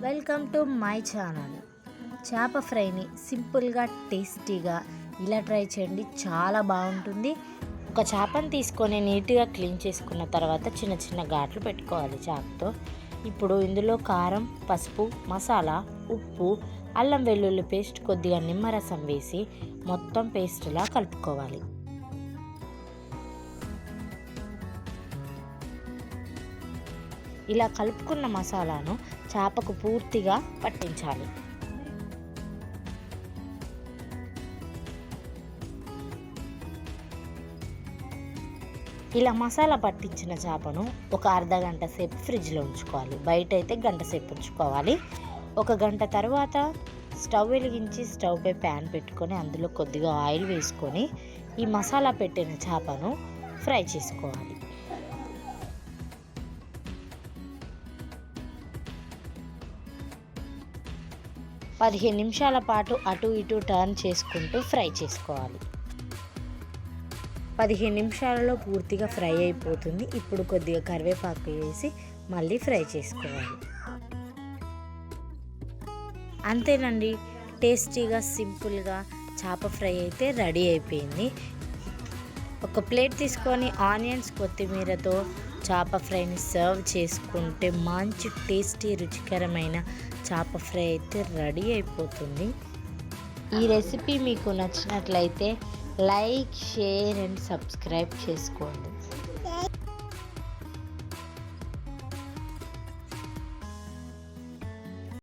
Welcome to my channel. చేప ఫ్రైని సింపుల్గా టేస్టీగా ఇలా ట్రై చేయండి, చాలా బాగుంటుంది. ఒక చేపను తీసుకొని నీట్గా క్లీన్ చేసుకున్న తర్వాత చిన్న చిన్న ఘాట్లు పెట్టుకోవాలి చాకుతో. ఇప్పుడు ఇందులో కారం, పసుపు, మసాలా, ఉప్పు, అల్లం వెల్లుల్లి పేస్ట్, కొద్దిగా నిమ్మరసం వేసి మొత్తం పేస్ట్లా కలుపుకోవాలి. ఇలా కలుపుకున్న మసాలాను చేపకు పూర్తిగా పట్టించాలి. ఇలా మసాలా పట్టించిన చేపను ఒక అర్ధ గంట సేపు ఫ్రిడ్జ్లో ఉంచుకోవాలి. బయట అయితే గంట సేపు ఉంచుకోవాలి. ఒక గంట తర్వాత స్టవ్ వెలిగించి స్టవ్పై ప్యాన్ పెట్టుకొని అందులో కొద్దిగా ఆయిల్ వేసుకొని ఈ మసాలా పెట్టిన చేపను ఫ్రై చేసుకోవాలి. పదిహేను నిమిషాల పాటు అటు ఇటు టర్న్ చేసుకుంటూ ఫ్రై చేసుకోవాలి. 15 నిమిషాలలో పూర్తిగా ఫ్రై అయిపోతుంది. ఇప్పుడు కొద్దిగా కరివేపాకు వేసి మళ్ళీ ఫ్రై చేసుకోవాలి. అంతేనండి, టేస్టీగా సింపుల్గా చేప ఫ్రై అయితే రెడీ అయిపోయింది. ఒక ప్లేట్ తీసుకొని ఆనియన్స్, కొత్తిమీరతో చేప ఫ్రైని సర్వ్ చేసుకుంటే మంచి టేస్టీ రుచికరమైన చేప ఫ్రై అయితే రెడీ అయిపోతుంది. ఈ రెసిపీ మీకు నచ్చినట్లయితే లైక్, షేర్ అండ్ సబ్స్క్రైబ్ చేసుకోండి.